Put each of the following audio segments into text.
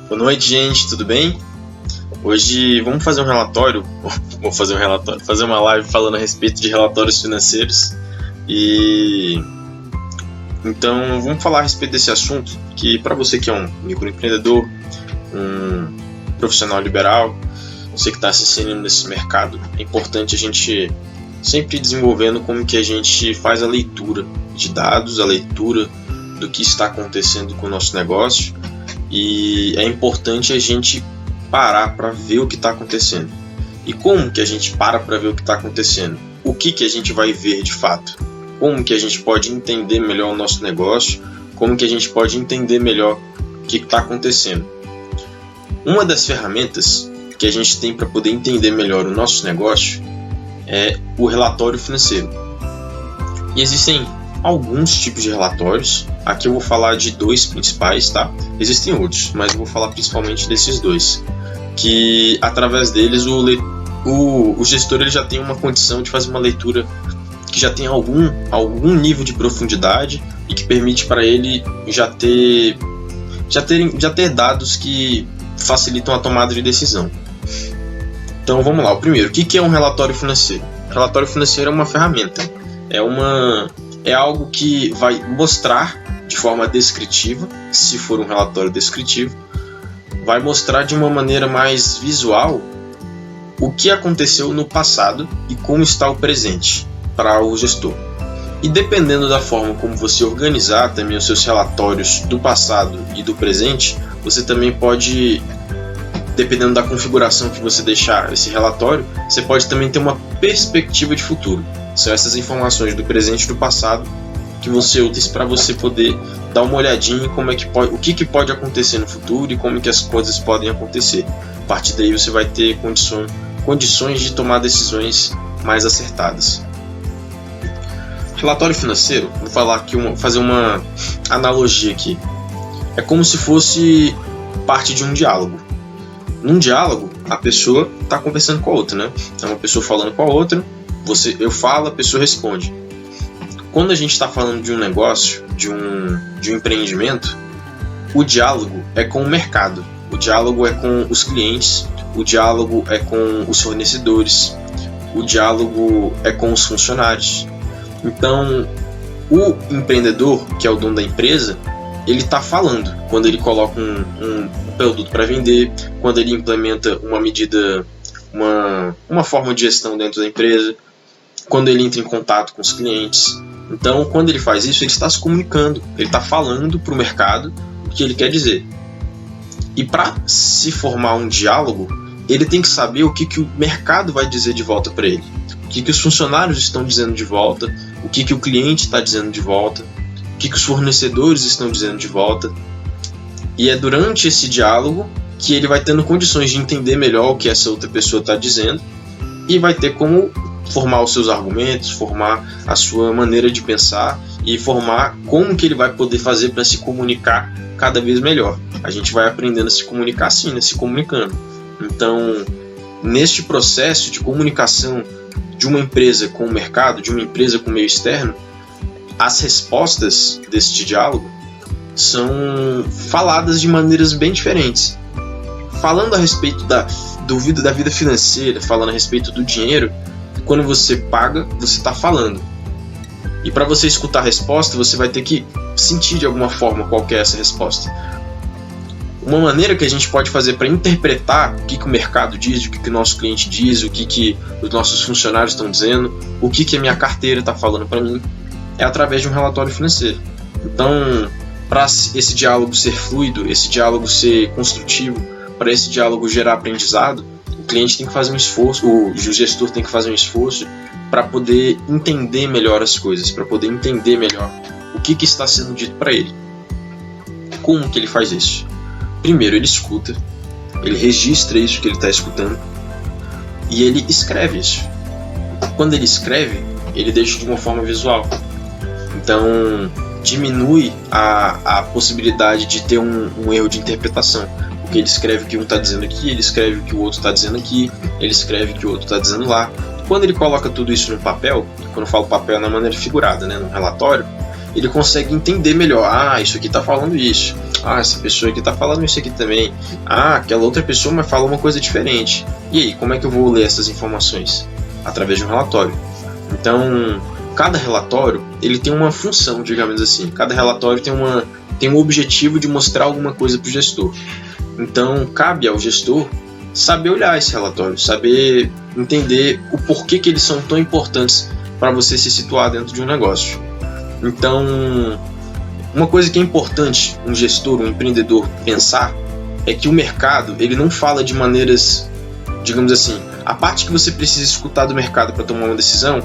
Boa noite, gente, tudo bem? Hoje vamos fazer uma live falando a respeito de relatórios financeiros. Então vamos falar a respeito desse assunto que, para você que é um microempreendedor, um profissional liberal, você que está se inserindo nesse mercado, é importante a gente sempre desenvolvendo como que a gente faz a leitura de dados, a leitura do que está acontecendo com o nosso negócio, e é importante a gente parar para ver o que está acontecendo. E como que a gente para ver o que está acontecendo? O que a gente vai ver de fato? Como que a gente pode entender melhor o nosso negócio? Como que a gente pode entender melhor o que está acontecendo? Uma das ferramentas que a gente tem para poder entender melhor o nosso negócio é o relatório financeiro. E existem alguns tipos de relatórios. Aqui eu vou falar de dois principais, tá? Existem outros, mas eu vou falar principalmente desses dois, que através deles o gestor ele já tem uma condição de fazer uma leitura que já tem algum nível de profundidade e que permite para ele já ter dados que facilitam a tomada de decisão. Então vamos lá, o primeiro, o que é um relatório financeiro? O relatório financeiro é uma ferramenta, é algo que vai mostrar de forma descritiva, se for um relatório descritivo, vai mostrar de uma maneira mais visual o que aconteceu no passado e como está o presente para o gestor. E dependendo da forma como você organizar também os seus relatórios do passado e do presente, você também pode, dependendo da configuração que você deixar esse relatório, você pode também ter uma perspectiva de futuro. São essas informações do presente e do passado que vão ser úteis para você poder dar uma olhadinha em o que pode acontecer no futuro e como que as coisas podem acontecer. A partir daí você vai ter condições de tomar decisões mais acertadas. Relatório financeiro, vou falar aqui fazer uma analogia aqui. É como se fosse parte de um diálogo. Num diálogo, a pessoa está conversando com a outra, né? É uma pessoa falando com a outra, eu falo, a pessoa responde. Quando a gente está falando de um negócio, de um empreendimento, o diálogo é com o mercado, o diálogo é com os clientes, o diálogo é com os fornecedores, o diálogo é com os funcionários. Então, o empreendedor, que é o dono da empresa, ele está falando quando ele coloca um produto para vender, quando ele implementa uma medida, uma forma de gestão dentro da empresa, quando ele entra em contato com os clientes. Então, quando ele faz isso, ele está se comunicando, ele está falando para o mercado o que ele quer dizer. E para se formar um diálogo, ele tem que saber o que o mercado vai dizer de volta para ele, o que os funcionários estão dizendo de volta, o que o cliente está dizendo de volta, o que os fornecedores estão dizendo de volta. E é durante esse diálogo que ele vai tendo condições de entender melhor o que essa outra pessoa está dizendo e vai ter como formar os seus argumentos, formar a sua maneira de pensar e formar como que ele vai poder fazer para se comunicar cada vez melhor. A gente vai aprendendo a se comunicar assim, né? Se comunicando. Então, neste processo de comunicação de uma empresa com o mercado, de uma empresa com o meio externo, as respostas deste diálogo são faladas de maneiras bem diferentes. Falando a respeito da vida financeira, falando a respeito do dinheiro, quando você paga, você está falando. E para você escutar a resposta, você vai ter que sentir de alguma forma qual que é essa resposta. Uma maneira que a gente pode fazer para interpretar o que o mercado diz, o que o nosso cliente diz, o que os nossos funcionários estão dizendo, o que a minha carteira está falando para mim, é através de um relatório financeiro. Então, para esse diálogo ser fluido, esse diálogo ser construtivo, para esse diálogo gerar aprendizado, o cliente tem que fazer um esforço, o gestor tem que fazer um esforço para poder entender melhor as coisas, para poder entender melhor o que está sendo dito para ele. Como que ele faz isso? Primeiro ele escuta, ele registra isso que ele está escutando e ele escreve isso. Quando ele escreve, ele deixa de uma forma visual. Então diminui a possibilidade de ter um erro de interpretação. Porque ele escreve o que um está dizendo aqui, ele escreve o que o outro está dizendo aqui, ele escreve o que o outro está dizendo lá. Quando ele coloca tudo isso no papel, quando eu falo papel na maneira figurada, né, no relatório, ele consegue entender melhor. Ah, isso aqui tá falando isso. Ah, essa pessoa aqui tá falando isso aqui também. Ah, aquela outra pessoa mas fala uma coisa diferente. E aí, como é que eu vou ler essas informações? Através de um relatório. Então, cada relatório, ele tem uma função, digamos assim. Cada relatório tem um objetivo de mostrar alguma coisa para o gestor. Então, cabe ao gestor saber olhar esse relatório, saber entender o porquê que eles são tão importantes para você se situar dentro de um negócio. Então, uma coisa que é importante um gestor, um empreendedor pensar é que o mercado, ele não fala de maneiras, digamos assim, a parte que você precisa escutar do mercado para tomar uma decisão,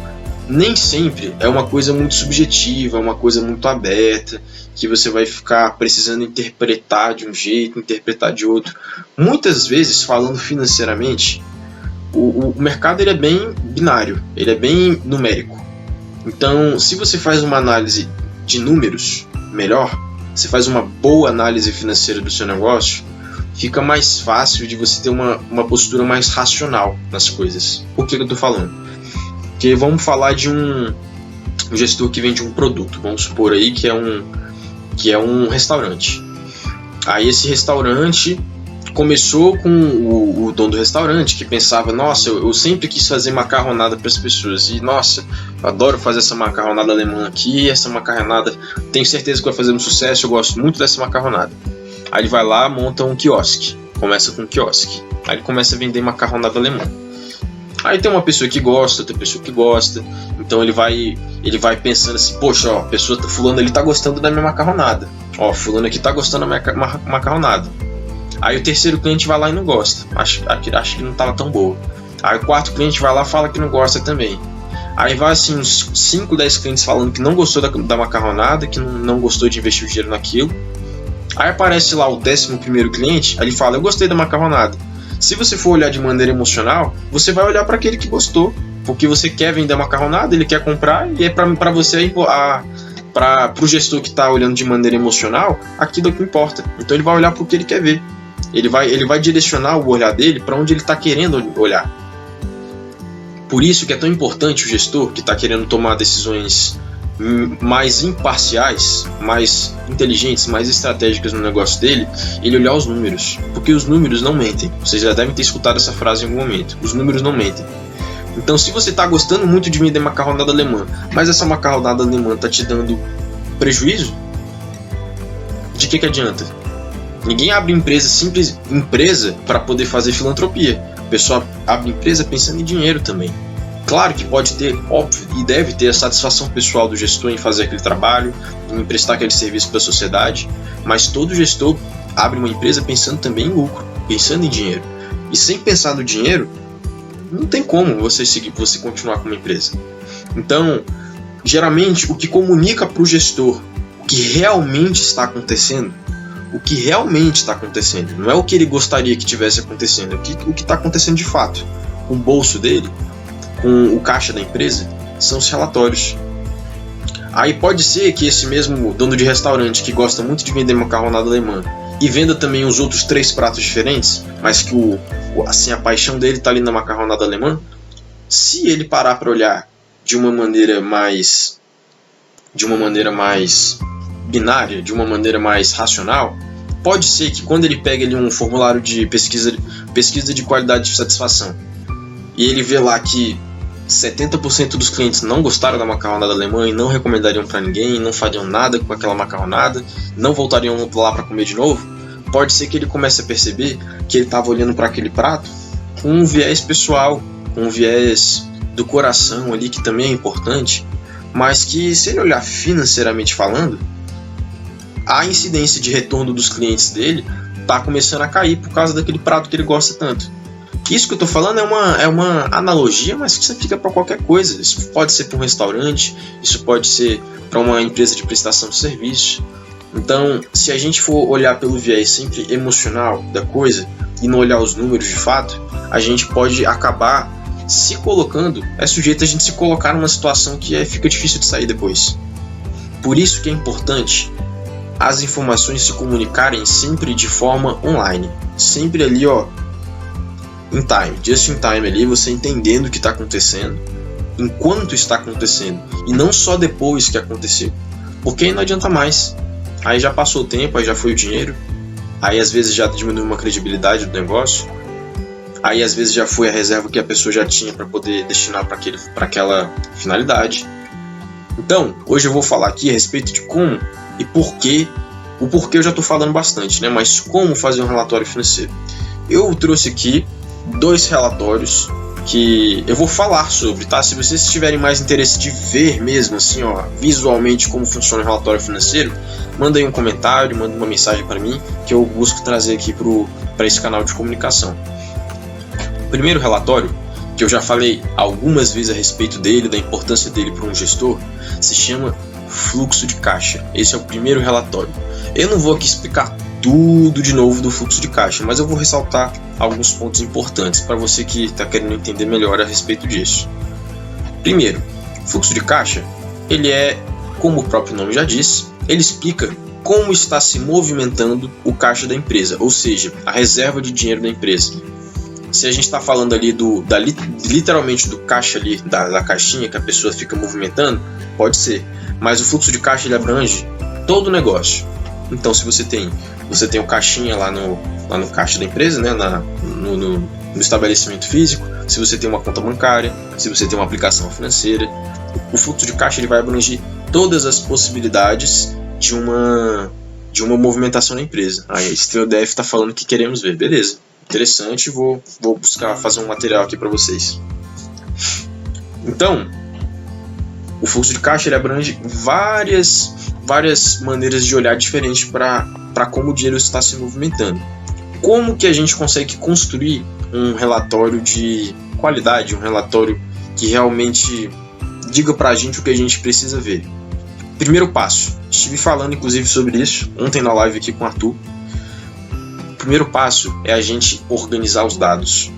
nem sempre é uma coisa muito subjetiva, uma coisa muito aberta, que você vai ficar precisando interpretar de um jeito, interpretar de outro. Muitas vezes, falando financeiramente, o mercado ele é bem binário, ele é bem numérico. Então, se você faz uma análise de números melhor, você faz uma boa análise financeira do seu negócio, fica mais fácil de você ter uma postura mais racional nas coisas. Por que eu estou falando? Porque vamos falar de um gestor que vende um produto, vamos supor aí que é um restaurante. Aí esse restaurante começou com o dono do restaurante que pensava, nossa, eu sempre quis fazer macarronada para as pessoas e nossa, eu adoro fazer essa macarronada alemã aqui, essa macarronada tenho certeza que vai fazer um sucesso, eu gosto muito dessa macarronada. Aí ele vai lá, monta um quiosque, começa com um quiosque, aí ele começa a vender macarronada alemã. Aí tem uma pessoa que gosta, outra pessoa que gosta, então ele vai pensando assim, poxa, ó, a pessoa, fulano ele tá gostando da minha macarronada, ó, fulano aqui tá gostando da minha macarronada. Aí o terceiro cliente vai lá e não gosta, acho que não tava tão boa. Aí o quarto cliente vai lá e fala que não gosta também. Aí vai assim uns 5, 10 clientes falando que não gostou da macarronada, que não gostou de investir o dinheiro naquilo. Aí aparece lá o 11º cliente, aí ele fala, eu gostei da macarronada. Se você for olhar de maneira emocional, você vai olhar para aquele que gostou, porque você quer vender macarronada, ele quer comprar, e é para você, para o gestor que está olhando de maneira emocional, aquilo é o que importa. Então ele vai olhar para o que ele quer ver. Ele vai direcionar o olhar dele para onde ele está querendo olhar. Por isso que é tão importante o gestor que está querendo tomar decisões mais imparciais, mais inteligentes, mais estratégicas no negócio dele, ele olhar os números, porque os números não mentem. Vocês já devem ter escutado essa frase em algum momento, os números não mentem. Então se você está gostando muito de vender macarronada alemã, mas essa macarronada alemã está te dando prejuízo, de que adianta? Ninguém abre empresa para poder fazer filantropia. O pessoal abre empresa pensando em dinheiro também. Claro que pode ter, óbvio, e deve ter a satisfação pessoal do gestor em fazer aquele trabalho, em prestar aquele serviço para a sociedade, mas todo gestor abre uma empresa pensando também em lucro, pensando em dinheiro. E sem pensar no dinheiro, não tem como você continuar com uma empresa. Então, geralmente, o que comunica para o gestor o que realmente está acontecendo, não é o que ele gostaria que tivesse acontecendo, é o que está acontecendo de fato, com o bolso dele, com o caixa da empresa, são os relatórios. Aí pode ser que esse mesmo dono de restaurante que gosta muito de vender macarronada alemã e venda também os outros 3 pratos diferentes, mas que assim, a paixão dele está ali na macarronada alemã, se ele parar para olhar de uma maneira mais binária, de uma maneira mais racional, pode ser que quando ele pega ali um formulário de pesquisa de qualidade de satisfação e ele vê lá que 70% dos clientes não gostaram da macarronada alemã e não recomendariam para ninguém, não fariam nada com aquela macarronada, não voltariam lá para comer de novo, pode ser que ele comece a perceber que ele estava olhando para aquele prato com um viés pessoal, com um viés do coração ali, que também é importante, mas que, se ele olhar financeiramente falando, a incidência de retorno dos clientes dele está começando a cair por causa daquele prato que ele gosta tanto. Isso que eu estou falando é uma analogia, mas que você fica para qualquer coisa. Isso pode ser para um restaurante, isso pode ser para uma empresa de prestação de serviço. Então, se a gente for olhar pelo viés sempre emocional da coisa e não olhar os números de fato, a gente pode acabar se colocando, é sujeito a gente se colocar numa situação que fica difícil de sair depois. Por isso que é importante as informações se comunicarem sempre de forma online, sempre ali, ó, just in time ali, você entendendo o que está acontecendo, enquanto está acontecendo, e não só depois que aconteceu. Porque aí não adianta mais. Aí já passou o tempo, aí já foi o dinheiro, aí às vezes já diminuiu uma credibilidade do negócio, aí às vezes já foi a reserva que a pessoa já tinha para poder destinar para aquela finalidade. Então, hoje eu vou falar aqui a respeito de como e porquê. O porquê eu já estou falando bastante, né? Mas como fazer um relatório financeiro? Eu trouxe aqui 2 relatórios que eu vou falar sobre, tá? Se vocês tiverem mais interesse de ver mesmo, assim, ó, visualmente como funciona o relatório financeiro, manda aí um comentário, manda uma mensagem para mim, que eu busco trazer aqui para esse canal de comunicação. O primeiro relatório, que eu já falei algumas vezes a respeito dele, da importância dele para um gestor, se chama fluxo de caixa. Esse é o primeiro relatório. Eu não vou aqui explicar tudo de novo do fluxo de caixa, mas eu vou ressaltar alguns pontos importantes para você que está querendo entender melhor a respeito disso. Primeiro, fluxo de caixa, ele é, como o próprio nome já diz, ele explica como está se movimentando o caixa da empresa, ou seja, a reserva de dinheiro da empresa. Se a gente está falando ali literalmente do caixa ali, da caixinha que a pessoa fica movimentando, pode ser, mas o fluxo de caixa ele abrange todo o negócio. Então, se você tem o caixinha lá no caixa da empresa, né, no estabelecimento físico, se você tem uma conta bancária, se você tem uma aplicação financeira, o fluxo de caixa ele vai abranger todas as possibilidades de uma movimentação na empresa. Aí a Estrela DF está falando que queremos ver, beleza? Interessante, vou buscar fazer um material aqui para vocês. Então, o fluxo de caixa ele abrange várias maneiras de olhar diferentes para como o dinheiro está se movimentando. Como que a gente consegue construir um relatório de qualidade, um relatório que realmente diga para a gente o que a gente precisa ver? Primeiro passo, estive falando inclusive sobre isso ontem na live aqui com o Arthur. O primeiro passo é a gente organizar os dados.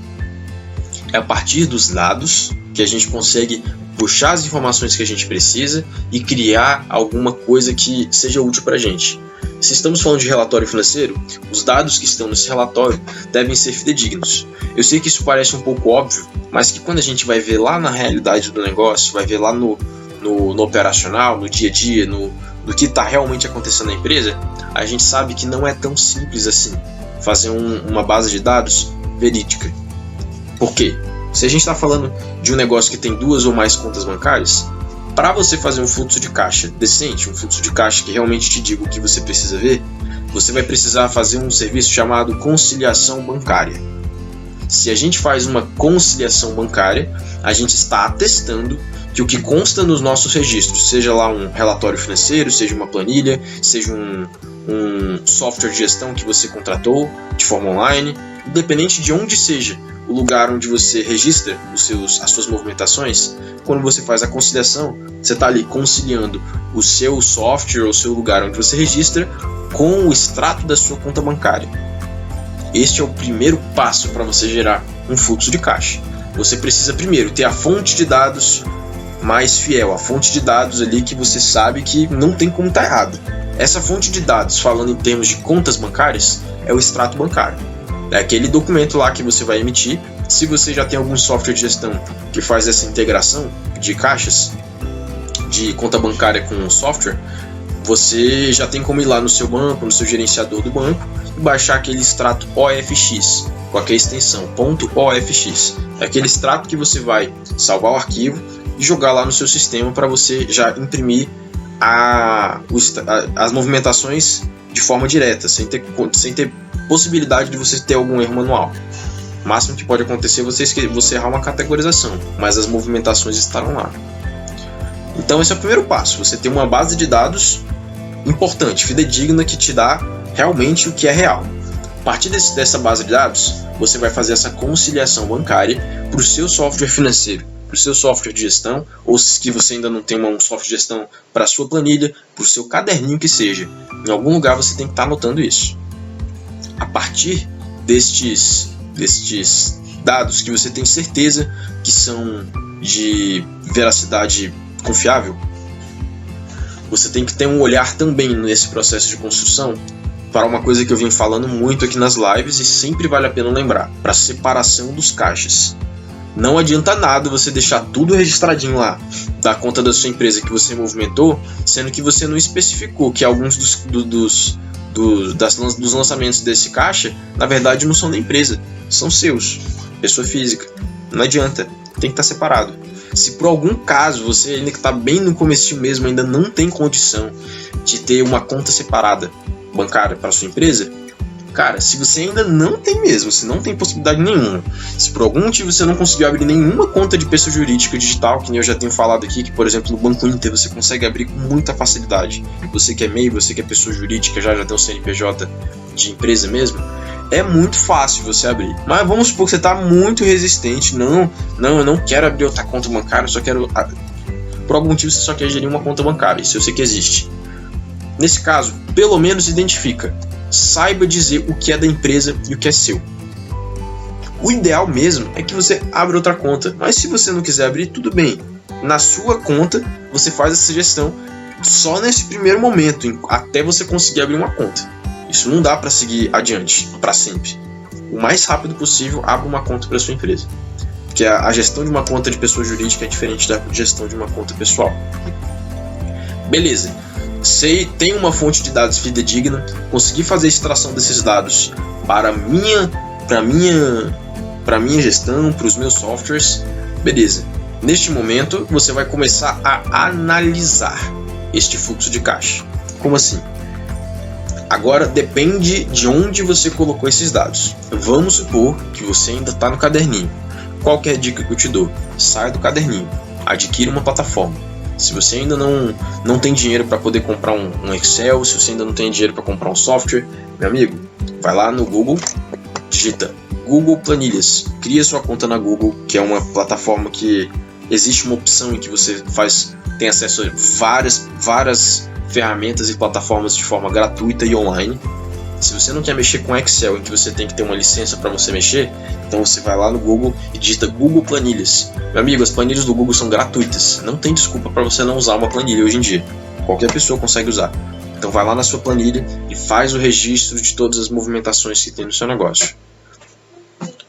É a partir dos dados que a gente consegue puxar as informações que a gente precisa e criar alguma coisa que seja útil para a gente. Se estamos falando de relatório financeiro, os dados que estão nesse relatório devem ser fidedignos. Eu sei que isso parece um pouco óbvio, mas que quando a gente vai ver lá na realidade do negócio, vai ver lá no operacional, no dia a dia, no que está realmente acontecendo na empresa, a gente sabe que não é tão simples assim fazer uma base de dados verídica. Por quê? Se a gente está falando de um negócio que tem 2 ou mais contas bancárias, para você fazer um fluxo de caixa decente, um fluxo de caixa que realmente te diga o que você precisa ver, você vai precisar fazer um serviço chamado conciliação bancária. Se a gente faz uma conciliação bancária, a gente está atestando que o que consta nos nossos registros, seja lá um relatório financeiro, seja uma planilha, seja um software de gestão que você contratou de forma online, independente de onde seja o lugar onde você registra as suas movimentações, quando você faz a conciliação, você está ali conciliando o seu software ou o seu lugar onde você registra com o extrato da sua conta bancária. Este é o primeiro passo para você gerar um fluxo de caixa. Você precisa primeiro ter a fonte de dados mais fiel, a fonte de dados ali que você sabe que não tem como estar errado. Essa fonte de dados, falando em termos de contas bancárias, é o extrato bancário. É aquele documento lá que você vai emitir. Se você já tem algum software de gestão que faz essa integração de caixas, de conta bancária com o software, você já tem como ir lá no seu banco, no seu gerenciador do banco e baixar aquele extrato OFX, com aquela extensão .ofx. É aquele extrato que você vai salvar o arquivo e jogar lá no seu sistema para você já imprimir as movimentações de forma direta, sem ter possibilidade de você ter algum erro manual. O máximo que pode acontecer é você errar uma categorização, mas as movimentações estarão lá. Então esse é o primeiro passo, você tem uma base de dados importante, fidedigna, que te dá realmente o que é real. A partir dessa base de dados, você vai fazer essa conciliação bancária para o seu software financeiro, para o seu software de gestão, ou se você ainda não tem um software de gestão, para a sua planilha, para o seu caderninho que seja. Em algum lugar você tem que estar anotando isso. A partir destes dados que você tem certeza que são de veracidade confiável, você tem que ter um olhar também nesse processo de construção para uma coisa que eu venho falando muito aqui nas lives e sempre vale a pena lembrar, para a separação dos caixas. Não adianta nada você deixar tudo registradinho lá da conta da sua empresa que você movimentou, sendo que você não especificou que alguns dos lançamentos desse caixa, na verdade, não são da empresa, são seus, pessoa física. Não adianta, tem que estar separado. Se por algum caso você ainda que está bem no comecinho mesmo, ainda não tem condição de ter uma conta separada bancária para sua empresa, cara, se você ainda não tem mesmo, se não tem possibilidade nenhuma, se por algum motivo você não conseguiu abrir nenhuma conta de pessoa jurídica digital, que nem eu já tenho falado aqui, que por exemplo no Banco Inter você consegue abrir com muita facilidade, você que é MEI, você que é pessoa jurídica, já tem o CNPJ de empresa mesmo, é muito fácil você abrir. Mas vamos supor que você está muito resistente, não, eu não quero abrir outra conta bancária, eu só quero, por algum motivo você só quer gerir uma conta bancária, isso eu sei que existe. Nesse caso, pelo menos identifica. Saiba dizer o que é da empresa e o que é seu. O ideal mesmo é que você abra outra conta, mas se você não quiser abrir, tudo bem. Na sua conta, você faz essa gestão só nesse primeiro momento, até você conseguir abrir uma conta. Isso não dá para seguir adiante, para sempre. O mais rápido possível, abra uma conta para sua empresa. Porque a gestão de uma conta de pessoa jurídica é diferente da gestão de uma conta pessoal. Beleza. Tem uma fonte de dados fidedigna, consegui fazer a extração desses dados para minha gestão, para os meus softwares, beleza. Neste momento, você vai começar a analisar este fluxo de caixa. Como assim? Agora depende de onde você colocou esses dados. Vamos supor que você ainda está no caderninho. Qual que é a dica que eu te dou? Sai do caderninho, adquira uma plataforma. Se você ainda não tem dinheiro para poder comprar um Excel, se você ainda não tem dinheiro para comprar um software, meu amigo, vai lá no Google, digita Google Planilhas, cria sua conta na Google, que é uma plataforma que existe uma opção em que você tem acesso a várias ferramentas e plataformas de forma gratuita e online. Se você não quer mexer com Excel, em que você tem que ter uma licença para você mexer, então você vai lá no Google e digita Google Planilhas. Meu amigo, as planilhas do Google são gratuitas. Não tem desculpa para você não usar uma planilha hoje em dia. Qualquer pessoa consegue usar. Então vai lá na sua planilha e faz o registro de todas as movimentações que tem no seu negócio.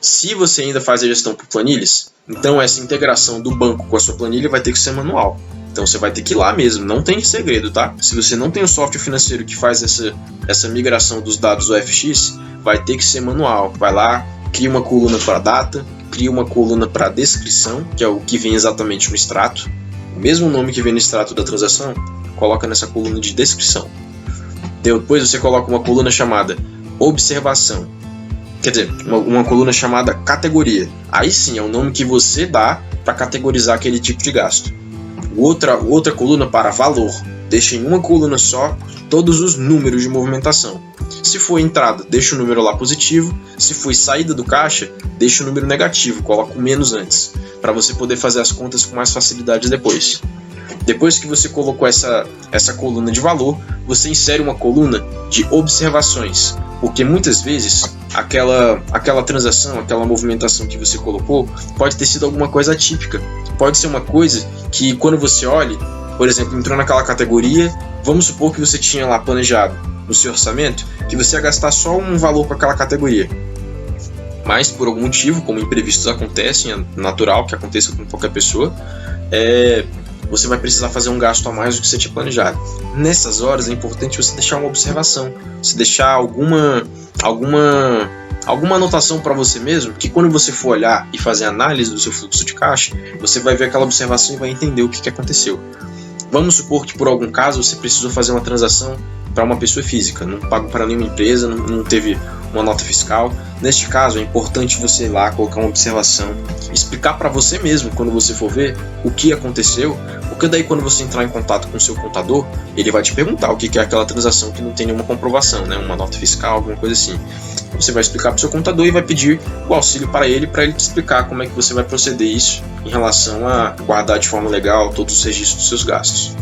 Se você ainda faz a gestão por planilhas, então essa integração do banco com a sua planilha vai ter que ser manual. Então você vai ter que ir lá mesmo, não tem segredo, tá? Se você não tem um software financeiro que faz essa migração dos dados OFX, vai ter que ser manual. Vai lá, cria uma coluna para data, cria uma coluna para descrição, que é o que vem exatamente no extrato. O mesmo nome que vem no extrato da transação, coloca nessa coluna de descrição. Depois você coloca uma coluna chamada observação. Quer dizer, uma coluna chamada categoria. Aí sim, é o nome que você dá para categorizar aquele tipo de gasto. Outra coluna para valor. Deixa em uma coluna só todos os números de movimentação. Se for entrada, deixa o número lá positivo. Se for saída do caixa, deixa o número negativo, coloca o menos antes, para você poder fazer as contas com mais facilidade depois. Depois que você colocou essa coluna de valor, você insere uma coluna de observações, porque muitas vezes aquela transação, aquela movimentação que você colocou pode ter sido alguma coisa atípica. Pode ser uma coisa que quando você olha, por exemplo, entrou naquela categoria, vamos supor que você tinha lá planejado no seu orçamento que você ia gastar só um valor com aquela categoria. Mas por algum motivo, como imprevistos acontecem, é natural que aconteça com qualquer pessoa, você vai precisar fazer um gasto a mais do que você tinha planejado. Nessas horas é importante você deixar uma observação, você deixar alguma anotação para você mesmo, que quando você for olhar e fazer análise do seu fluxo de caixa, você vai ver aquela observação e vai entender o que aconteceu. Vamos supor que por algum caso você precisou fazer uma transação para uma pessoa física, não pagou para nenhuma empresa, não teve uma nota fiscal. Neste caso é importante você ir lá, colocar uma observação, explicar para você mesmo quando você for ver o que aconteceu, porque daí quando você entrar em contato com o seu contador, ele vai te perguntar o que é aquela transação que não tem nenhuma comprovação, né? Uma nota fiscal, alguma coisa assim. Você vai explicar para o seu contador e vai pedir o auxílio para ele te explicar como é que você vai proceder isso em relação a guardar de forma legal todos os registros dos seus gastos.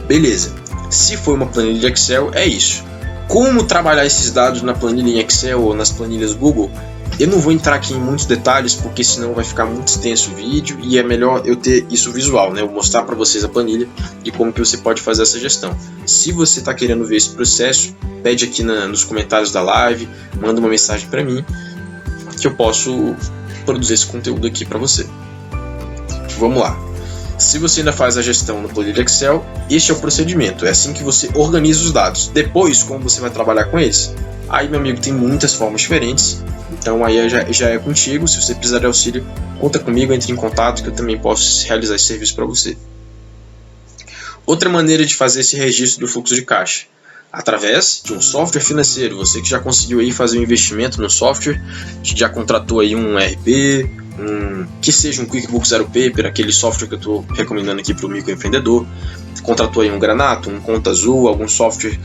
Beleza. Se for uma planilha de Excel, é isso. Como trabalhar esses dados na planilha em Excel ou nas planilhas Google, eu não vou entrar aqui em muitos detalhes, porque senão vai ficar muito extenso o vídeo e é melhor eu ter isso visual, né? Eu mostrar para vocês a planilha e como que você pode fazer essa gestão. Se você está querendo ver esse processo, pede aqui nos comentários da live, manda uma mensagem para mim, que eu posso produzir esse conteúdo aqui para você. Vamos lá. Se você ainda faz a gestão no planilha Excel, este é o procedimento. É assim que você organiza os dados. Depois, como você vai trabalhar com eles? Aí, meu amigo, tem muitas formas diferentes. Então aí já é contigo. Se você precisar de auxílio, conta comigo, entre em contato que eu também posso realizar esse serviço para você. Outra maneira de fazer esse registro do fluxo de caixa, através de um software financeiro. Você que já conseguiu aí fazer um investimento no software, já contratou aí um ERP, que seja um QuickBooks Zero Paper, aquele software que eu estou recomendando aqui para o microempreendedor, contratou aí um Granato, um Conta Azul, algum software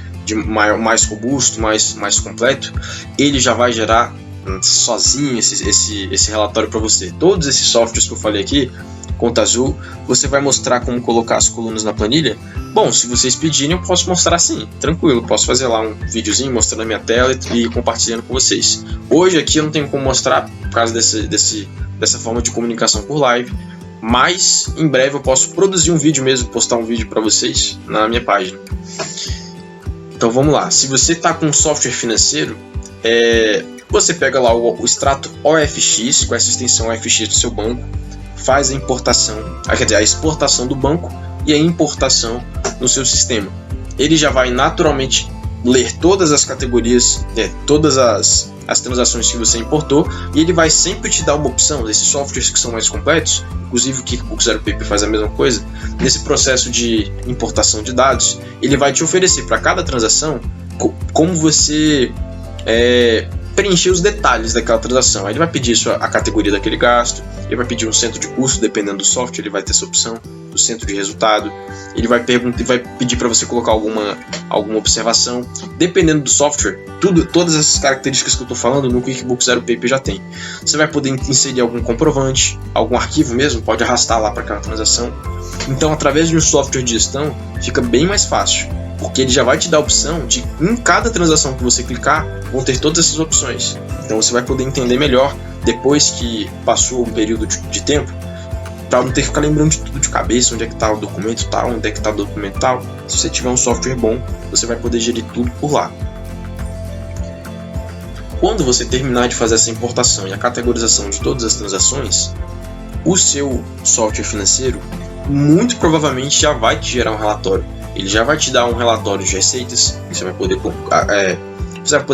mais robusto, mais completo, ele já vai gerar sozinho esse relatório para você. Todos esses softwares que eu falei aqui, Conta Azul, você vai mostrar como colocar as colunas na planilha? Bom, se vocês pedirem, eu posso mostrar sim, tranquilo, posso fazer lá um videozinho mostrando a minha tela e compartilhando com vocês. Hoje aqui eu não tenho como mostrar por causa dessa forma de comunicação por live, mas em breve eu posso produzir um vídeo mesmo, postar um vídeo para vocês na minha página. Então vamos lá, se você está com um software financeiro, você pega lá o extrato OFX, com essa extensão OFX do seu banco, faz a importação, quer dizer, a exportação do banco e a importação no seu sistema. Ele já vai naturalmente ler todas as categorias, todas as transações que você importou, e ele vai sempre te dar uma opção desses softwares que são mais completos, inclusive o QuickBooks Zero Paper faz a mesma coisa. Nesse processo de importação de dados, ele vai te oferecer para cada transação como você preencher os detalhes daquela transação. Aí ele vai pedir a categoria daquele gasto, ele vai pedir um centro de custo, dependendo do software, ele vai ter essa opção do centro de resultado, ele vai pedir para você colocar alguma observação, dependendo do software. Todas essas características que eu estou falando no QuickBooks Zero Paper já tem. Você vai poder inserir algum comprovante, algum arquivo mesmo, pode arrastar lá para aquela transação. Então, através de um software de gestão, fica bem mais fácil, porque ele já vai te dar a opção de, em cada transação que você clicar, vão ter todas essas opções. Então você vai poder entender melhor depois que passou um período de tempo, para não ter que ficar lembrando de tudo de cabeça, onde é que está o documento tal, onde é que está o documento tal. Se você tiver um software bom, você vai poder gerir tudo por lá. Quando você terminar de fazer essa importação e a categorização de todas as transações, o seu software financeiro muito provavelmente já vai te gerar um relatório. Ele já vai te dar um relatório de receitas, que você vai poder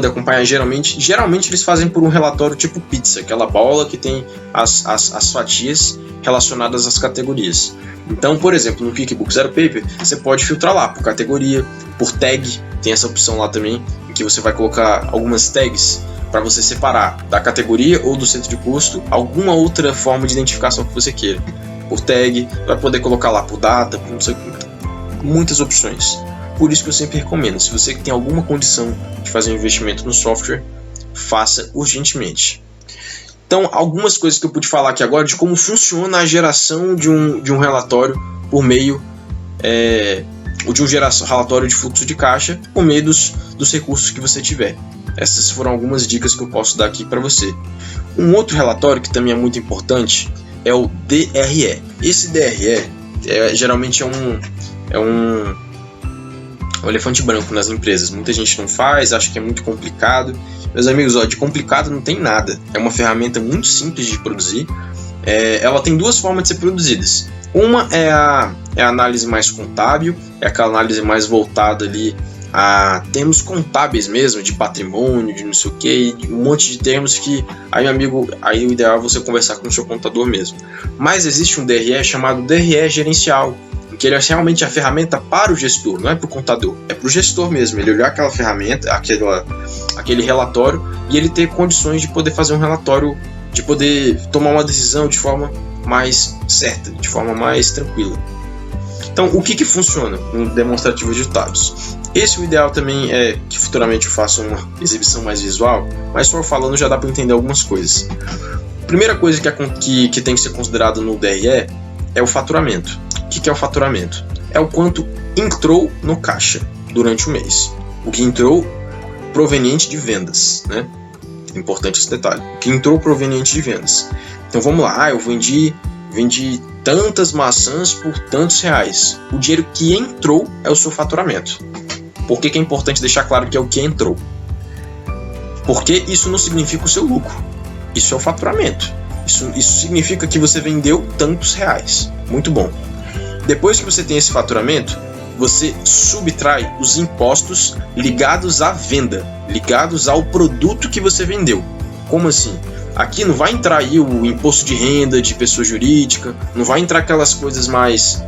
acompanhar. Geralmente eles fazem por um relatório tipo pizza, aquela bola que tem as fatias relacionadas às categorias. Então, por exemplo, no QuickBooks Zero Paper, você pode filtrar lá por categoria, por tag, tem essa opção lá também, em que você vai colocar algumas tags para você separar da categoria ou do centro de custo alguma outra forma de identificação que você queira. Por tag, vai poder colocar lá por data, por não sei, muitas opções. Por isso que eu sempre recomendo, se você tem alguma condição de fazer um investimento no software, faça urgentemente. Então, algumas coisas que eu pude falar aqui agora de como funciona a geração de um relatório por meio de um relatório de fluxo de caixa por meio dos recursos que você tiver. Essas foram algumas dicas que eu posso dar aqui para você. Um outro relatório que também é muito importante é o DRE. Esse DRE geralmente é um elefante branco nas empresas. Muita gente não faz, acha que é muito complicado. Meus amigos, de complicado não tem nada. É uma ferramenta muito simples de produzir. Ela tem duas formas de ser produzidas. Uma é a análise mais contábil, é aquela análise mais voltada ali a termos contábeis mesmo, de patrimônio, de não sei o que, um monte de termos que, aí meu amigo, aí o ideal é você conversar com o seu contador mesmo. Mas existe um DRE chamado DRE gerencial, que ele é realmente a ferramenta para o gestor, não é para o contador, é para o gestor mesmo. Ele olhar aquela ferramenta, aquele relatório, e ele ter condições de poder fazer um relatório, de poder tomar uma decisão de forma mais certa, de forma mais tranquila. Então, o que funciona no demonstrativo de resultados? Esse o ideal também é que futuramente eu faça uma exibição mais visual, mas só falando já dá para entender algumas coisas. Primeira coisa que tem que ser considerado no DRE é o faturamento. O que é o faturamento? É o quanto entrou no caixa durante o mês. O que entrou proveniente de vendas, né? É importante esse detalhe. O que entrou proveniente de vendas. Então vamos lá, eu vendi tantas maçãs por tantos reais. O dinheiro que entrou é o seu faturamento. Por que é importante deixar claro que é o que entrou? Porque isso não significa o seu lucro. Isso é o faturamento. Isso significa que você vendeu tantos reais. Muito bom. Depois que você tem esse faturamento, você subtrai os impostos ligados à venda, ligados ao produto que você vendeu. Como assim? Aqui não vai entrar aí o imposto de renda de pessoa jurídica, não vai entrar aquelas coisas mais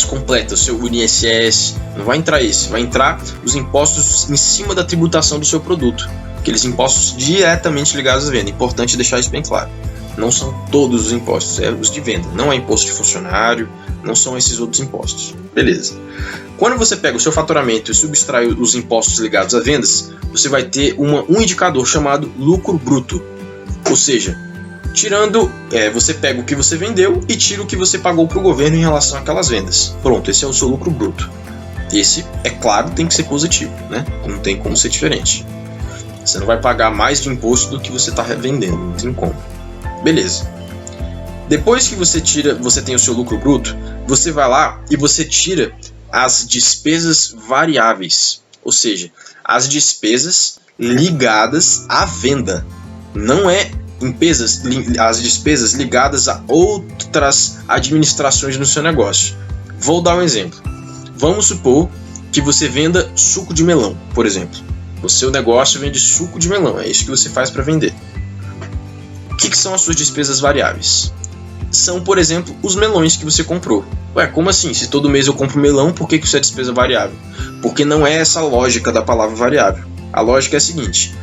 completas, o seu INSS, não vai entrar esse, vai entrar os impostos em cima da tributação do seu produto, aqueles impostos diretamente ligados à venda. Importante deixar isso bem claro. Não são todos os impostos, é os de venda, não é imposto de funcionário, não são esses outros impostos. Beleza. Quando você pega o seu faturamento e subtrai os impostos ligados a vendas, você vai ter um indicador chamado lucro bruto. Ou seja, você pega o que você vendeu e tira o que você pagou para o governo em relação àquelas vendas. Pronto, esse é o seu lucro bruto. Esse, é claro, tem que ser positivo, né? Não tem como ser diferente. Você não vai pagar mais de imposto do que você está vendendo, não tem como. Beleza. Depois que você tem o seu lucro bruto, você vai lá e você tira as despesas variáveis, ou seja, as despesas ligadas à venda. Não é as despesas ligadas a outras administrações no seu negócio. Vou dar um exemplo. Vamos supor que você venda suco de melão, por exemplo. O seu negócio vende suco de melão, é isso que você faz para vender. O que são as suas despesas variáveis? São, por exemplo, os melões que você comprou. Ué, como assim? Se todo mês eu compro melão, por que isso é despesa variável? Porque não é essa a lógica da palavra variável. A lógica é a seguinte: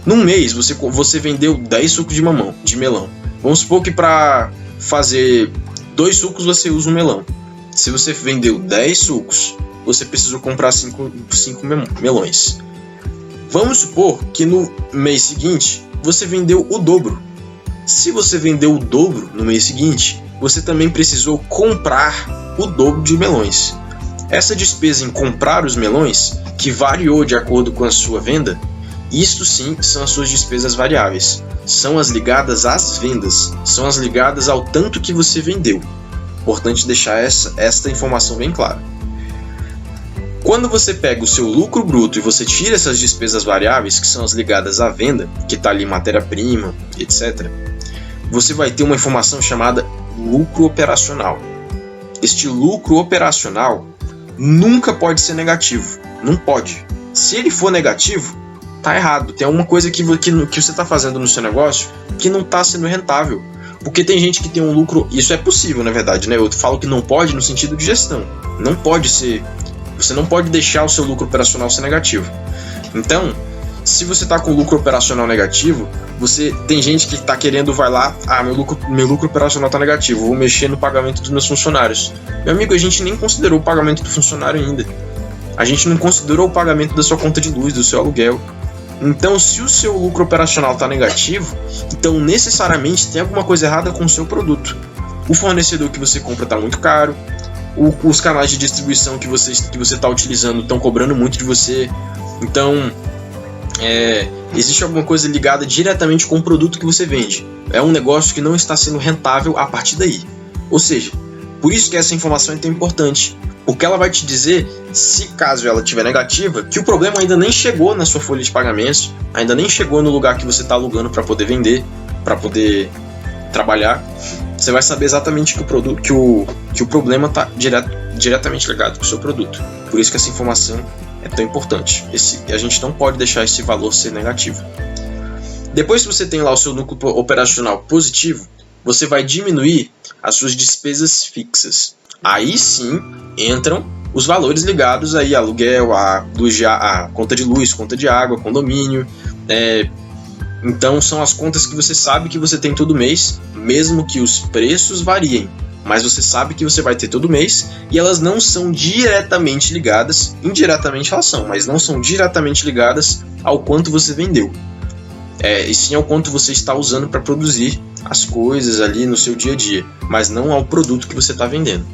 num mês você vendeu 10 sucos de melão. Vamos supor que para fazer 2 sucos você usa um melão. Se você vendeu 10 sucos, você precisou comprar 5 melões. Vamos supor que no mês seguinte você vendeu o dobro. Se você vendeu o dobro no mês seguinte, você também precisou comprar o dobro de melões. Essa despesa em comprar os melões, que variou de acordo com a sua venda, isto sim são as suas despesas variáveis. São as ligadas às vendas, são as ligadas ao tanto que você vendeu. Importante deixar esta informação bem clara. Quando você pega o seu lucro bruto e você tira essas despesas variáveis, que são as ligadas à venda, que está ali matéria-prima, etc., você vai ter uma informação chamada lucro operacional. Este lucro operacional nunca pode ser negativo. Não pode. Se ele for negativo, tá errado. Tem alguma coisa que você está fazendo no seu negócio que não está sendo rentável. Porque tem gente que tem um lucro... Isso é possível, na verdade, né? Eu falo que não pode no sentido de gestão. Não pode ser... Você não pode deixar o seu lucro operacional ser negativo. Então, se você está com lucro operacional negativo, tem gente que está querendo, vai lá, meu lucro operacional está negativo, vou mexer no pagamento dos meus funcionários. Meu amigo, a gente nem considerou o pagamento do funcionário ainda. A gente não considerou o pagamento da sua conta de luz, do seu aluguel. Então, se o seu lucro operacional está negativo, então necessariamente tem alguma coisa errada com o seu produto. O fornecedor que você compra está muito caro, os canais de distribuição que você está utilizando estão cobrando muito de você. Então, existe alguma coisa ligada diretamente com o produto que você vende. É um negócio que não está sendo rentável a partir daí. Ou seja, por isso que essa informação é tão importante. Porque ela vai te dizer, se caso ela estiver negativa, que o problema ainda nem chegou na sua folha de pagamentos, ainda nem chegou no lugar que você está alugando para poder vender, para poder trabalhar. Você vai saber exatamente que o problema está diretamente ligado com o seu produto. Por isso que essa informação é tão importante. A gente não pode deixar esse valor ser negativo. Depois que você tem lá o seu lucro operacional positivo, você vai diminuir as suas despesas fixas. Aí sim entram os valores ligados aí a aluguel, a conta de luz, conta de água, condomínio. Então são as contas que você sabe que você tem todo mês, mesmo que os preços variem. Mas você sabe que você vai ter todo mês e elas não são diretamente ligadas, indiretamente elas são, mas não são diretamente ligadas ao quanto você vendeu. E sim ao quanto você está usando para produzir as coisas ali no seu dia a dia, mas não ao produto que você está vendendo.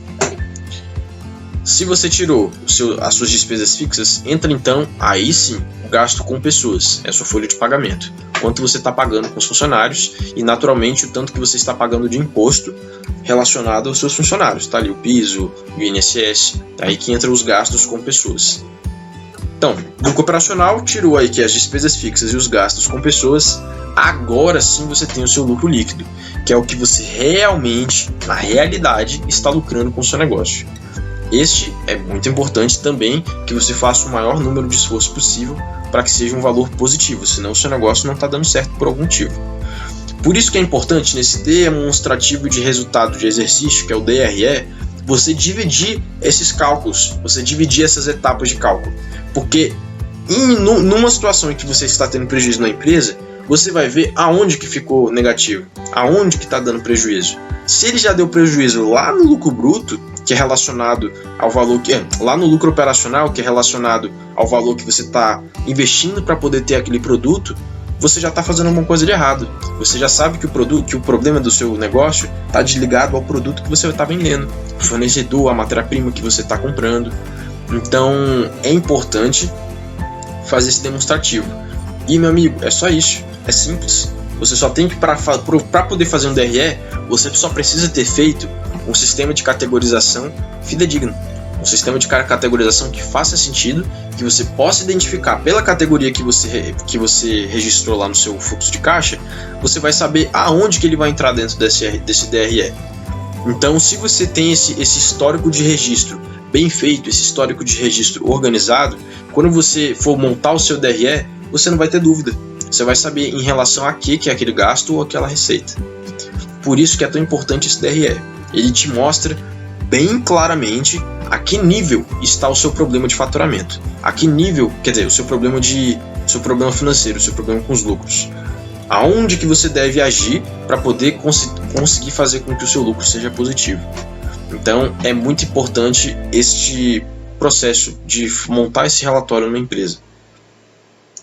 Se você tirou as suas despesas fixas, entra então, aí sim, o gasto com pessoas, é a sua folha de pagamento. Quanto você está pagando com os funcionários e, naturalmente, o tanto que você está pagando de imposto relacionado aos seus funcionários. Tá ali o piso, o INSS, aí que entra os gastos com pessoas. Então, lucro operacional tirou aí que as despesas fixas e os gastos com pessoas. Agora sim você tem o seu lucro líquido, que é o que você realmente, na realidade, está lucrando com o seu negócio. Este é muito importante também que você faça o maior número de esforço possível para que seja um valor positivo, senão o seu negócio não está dando certo por algum motivo. Por isso que é importante nesse demonstrativo de resultado de exercício, que é o DRE, você dividir esses cálculos, você dividir essas etapas de cálculo. Porque numa situação em que você está tendo prejuízo na empresa, você vai ver aonde que ficou negativo, aonde que está dando prejuízo. Se ele já deu prejuízo lá no lucro bruto, que é relacionado ao valor que lá no lucro operacional, que é relacionado ao valor que você está investindo para poder ter aquele produto, você já está fazendo alguma coisa de errado. Você já sabe que o problema do seu negócio está desligado ao produto que você está vendendo, o fornecedor, a matéria-prima que você está comprando. Então é importante fazer esse demonstrativo. E meu amigo, é só isso, é simples. Você só tem que, para poder fazer um DRE, você só precisa ter feito um sistema de categorização fidedigno. Um sistema de categorização que faça sentido, que você possa identificar pela categoria que você registrou lá no seu fluxo de caixa, você vai saber aonde que ele vai entrar dentro desse DRE. Então, se você tem esse histórico de registro bem feito, esse histórico de registro organizado, quando você for montar o seu DRE, você não vai ter dúvida. Você vai saber em relação a que é aquele gasto ou aquela receita. Por isso que é tão importante esse DRE. Ele te mostra bem claramente a que nível está o seu problema de faturamento. A que nível, quer dizer, o seu problema financeiro, o seu problema com os lucros. Aonde que você deve agir para poder conseguir fazer com que o seu lucro seja positivo. Então, é muito importante este processo de montar esse relatório numa empresa.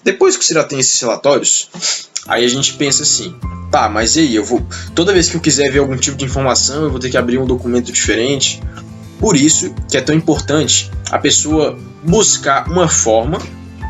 Depois que você já tem esses relatórios, aí a gente pensa assim, tá, mas e aí, toda vez que eu quiser ver algum tipo de informação, eu vou ter que abrir um documento diferente. Por isso que é tão importante a pessoa buscar uma forma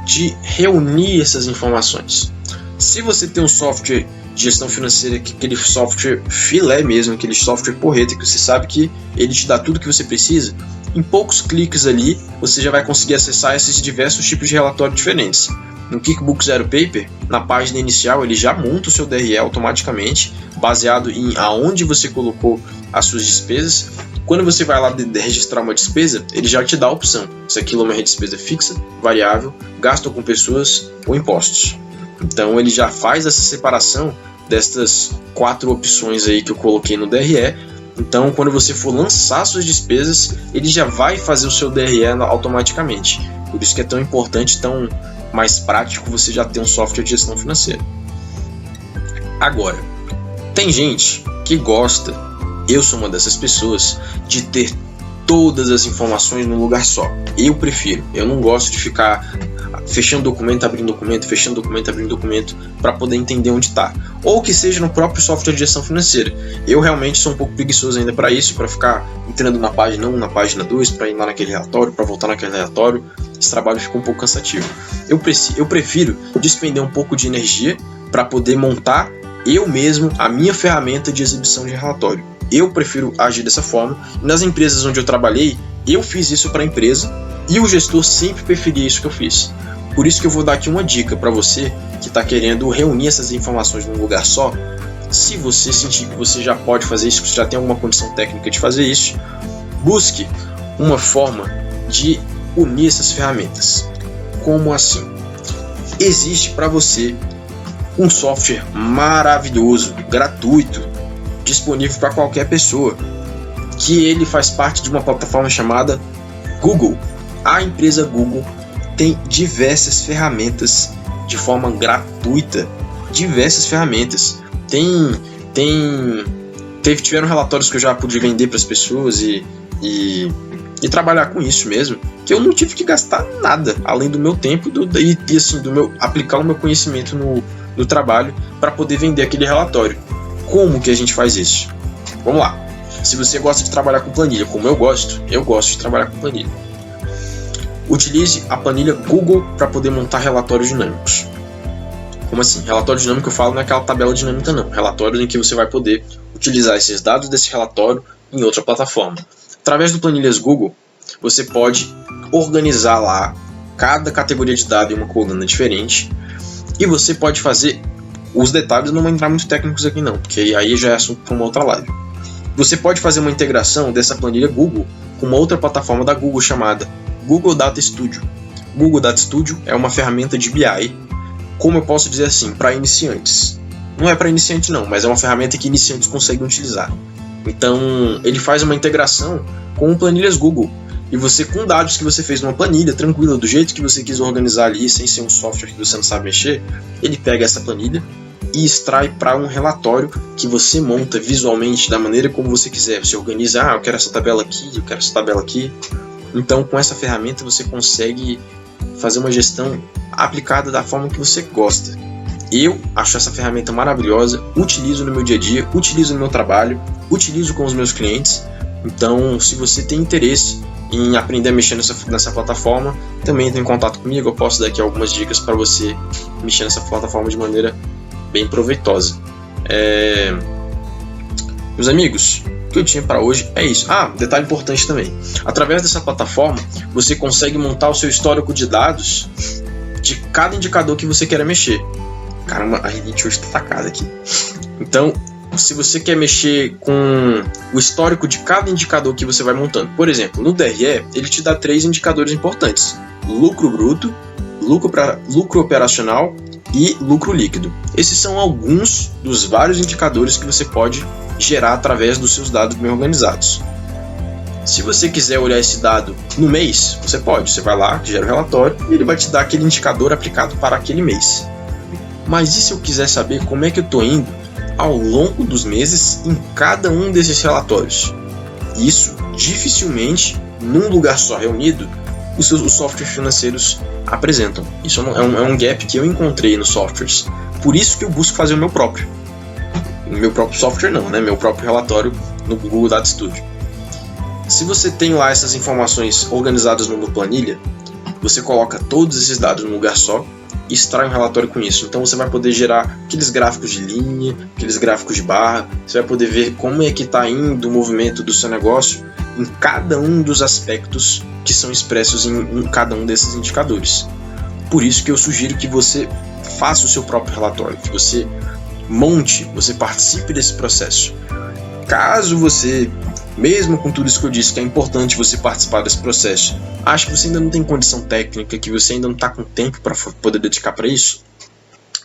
de reunir essas informações. Se você tem um software de gestão financeira, aquele software filé mesmo, aquele software porreta, que você sabe que ele te dá tudo o que você precisa, em poucos cliques ali, você já vai conseguir acessar esses diversos tipos de relatórios diferentes. No QuickBooks Zero Paper, na página inicial, ele já monta o seu DRE automaticamente, baseado em aonde você colocou as suas despesas. Quando você vai lá registrar uma despesa, ele já te dá a opção se aquilo é uma despesa fixa, variável, gasto com pessoas ou impostos. Então ele já faz essa separação destas 4 opções aí que eu coloquei no DRE. Então quando você for lançar suas despesas, ele já vai fazer o seu DRE automaticamente. Por isso que é tão importante, tão mais prático você já ter um software de gestão financeira. Agora, tem gente que gosta, eu sou uma dessas pessoas, de ter todas as informações num lugar só. Eu não gosto de ficar fechando documento, abrindo documento, fechando documento, abrindo documento, para poder entender onde está. Ou que seja no próprio software de gestão financeira. Eu realmente sou um pouco preguiçoso ainda para isso, para ficar entrando na página 1, na página 2, para ir lá naquele relatório, para voltar naquele relatório. Esse trabalho fica um pouco cansativo. Eu prefiro despender um pouco de energia para poder montar eu mesmo a minha ferramenta de exibição de relatório. Eu prefiro agir dessa forma. Nas empresas onde eu trabalhei, eu fiz isso para a empresa e o gestor sempre preferia isso que eu fiz. Por isso que eu vou dar aqui uma dica para você que está querendo reunir essas informações num lugar só. Se você sentir que você já pode fazer isso, que você já tem alguma condição técnica de fazer isso, busque uma forma de unir essas ferramentas. Como assim? Existe para você um software maravilhoso, gratuito, disponível para qualquer pessoa, que ele faz parte de uma plataforma chamada Google. A empresa Google tem diversas ferramentas de forma gratuita, diversas ferramentas. Tiveram relatórios que eu já pude vender para as pessoas e trabalhar com isso mesmo, que eu não tive que gastar nada, além do meu tempo e assim, aplicar o meu conhecimento no trabalho para poder vender aquele relatório. Como que a gente faz isso? Vamos lá. Se você gosta de trabalhar com planilha, como eu gosto de trabalhar com planilha. Utilize a planilha Google para poder montar relatórios dinâmicos. Como assim? Relatório dinâmico eu falo não é aquela tabela dinâmica não. Relatório em que você vai poder utilizar esses dados desse relatório em outra plataforma. Através do planilhas Google, você pode organizar lá cada categoria de dado em uma coluna diferente. E você pode fazer os detalhes, não vou entrar muito técnicos aqui não, porque aí já é assunto para uma outra live. Você pode fazer uma integração dessa planilha Google com uma outra plataforma da Google chamada Google Data Studio. Google Data Studio é uma ferramenta de BI, como eu posso dizer assim, para iniciantes. Não é para iniciante não, mas é uma ferramenta que iniciantes conseguem utilizar. Então, ele faz uma integração com planilhas Google. E você, com dados que você fez numa planilha, tranquila, do jeito que você quis organizar ali, sem ser um software que você não sabe mexer, ele pega essa planilha e extrai para um relatório que você monta visualmente da maneira como você quiser. Você organiza, eu quero essa tabela aqui, eu quero essa tabela aqui. Então, com essa ferramenta, você consegue fazer uma gestão aplicada da forma que você gosta. Eu acho essa ferramenta maravilhosa, utilizo no meu dia a dia, utilizo no meu trabalho, utilizo com os meus clientes. Então, se você tem interesse em aprender a mexer nessa plataforma, também entre em contato comigo, eu posso dar aqui algumas dicas para você mexer nessa plataforma de maneira bem proveitosa. Meus amigos, o que eu tinha para hoje é isso. Detalhe importante também. Através dessa plataforma, você consegue montar o seu histórico de dados de cada indicador que você queira mexer. Caramba, a rinite hoje está atacada aqui. Então, se você quer mexer com o histórico de cada indicador que você vai montando. Por exemplo, no DRE, ele te dá 3 indicadores importantes: lucro bruto, lucro operacional e lucro líquido. Esses são alguns dos vários indicadores que você pode gerar através dos seus dados bem organizados. Se você quiser olhar esse dado no mês, você pode. Você vai lá, gera o relatório e ele vai te dar aquele indicador aplicado para aquele mês. Mas e se eu quiser saber como é que eu estou indo ao longo dos meses em cada um desses relatórios? Isso, dificilmente, num lugar só reunido, os softwares financeiros apresentam. Isso é um gap que eu encontrei nos softwares. Por isso que eu busco fazer o meu próprio. O meu próprio software não, né? Meu próprio relatório no Google Data Studio. Se você tem lá essas informações organizadas numa planilha, você coloca todos esses dados num lugar só e extrai um relatório com isso. Então você vai poder gerar aqueles gráficos de linha, aqueles gráficos de barra, você vai poder ver como é que está indo o movimento do seu negócio em cada um dos aspectos que são expressos em cada um desses indicadores. Por isso que eu sugiro que você faça o seu próprio relatório, que você monte, você participe desse processo. Caso você, mesmo com tudo isso que eu disse, que é importante você participar desse processo, acha que você ainda não tem condição técnica, que você ainda não está com tempo para poder dedicar para isso,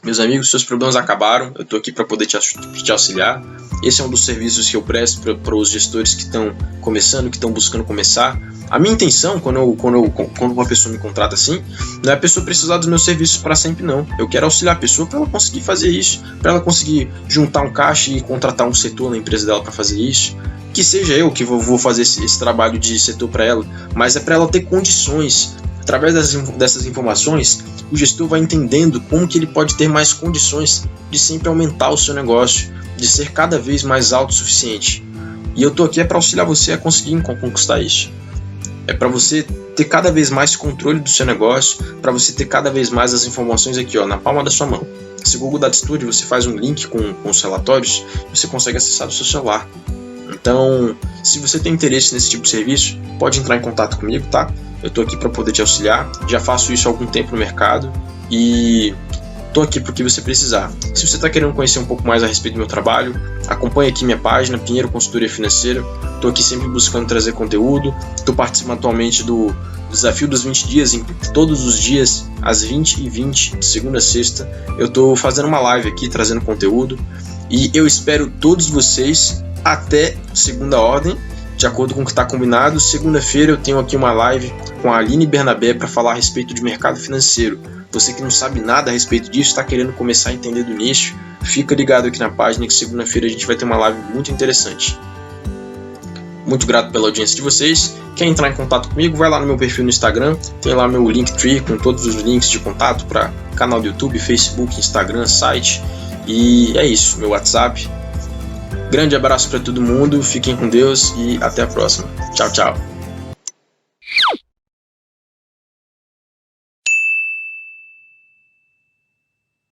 meus amigos, seus problemas acabaram, eu estou aqui para poder te auxiliar. Esse é um dos serviços que eu presto para os gestores que estão começando, que estão buscando começar. A minha intenção, quando uma pessoa me contrata assim, não é a pessoa precisar dos meus serviços para sempre, não. Eu quero auxiliar a pessoa para ela conseguir fazer isso, para ela conseguir juntar um caixa e contratar um setor na empresa dela para fazer isso. Que seja eu que vou fazer esse trabalho de setor para ela, mas é para ela ter condições. Através dessas informações, o gestor vai entendendo como que ele pode ter mais condições de sempre aumentar o seu negócio, de ser cada vez mais autossuficiente. E eu estou aqui para auxiliar você a conseguir conquistar isso. É para você ter cada vez mais controle do seu negócio, para você ter cada vez mais as informações aqui, na palma da sua mão. Se o Google Data Studio você faz um link com os relatórios, você consegue acessar do seu celular. Então, se você tem interesse nesse tipo de serviço, pode entrar em contato comigo, tá? Eu estou aqui para poder te auxiliar, já faço isso há algum tempo no mercado e estou aqui para o que você precisar. Se você está querendo conhecer um pouco mais a respeito do meu trabalho, acompanhe aqui minha página, Pinheiro Consultoria Financeira. Estou aqui sempre buscando trazer conteúdo. Estou participando atualmente do Desafio dos 20 Dias, em todos os dias, às 20h20, de segunda a sexta. Eu estou fazendo uma live aqui, trazendo conteúdo. E eu espero todos vocês até segunda ordem, de acordo com o que está combinado. Segunda-feira eu tenho aqui uma live com a Aline Bernabé para falar a respeito de mercado financeiro. Você que não sabe nada a respeito disso, está querendo começar a entender do nicho, fica ligado aqui na página que segunda-feira a gente vai ter uma live muito interessante. Muito grato pela audiência de vocês. Quer entrar em contato comigo? Vai lá no meu perfil no Instagram, tem lá meu Linktree com todos os links de contato para canal do YouTube, Facebook, Instagram, site. E é isso, meu WhatsApp. Grande abraço para todo mundo, fiquem com Deus e até a próxima. Tchau, tchau.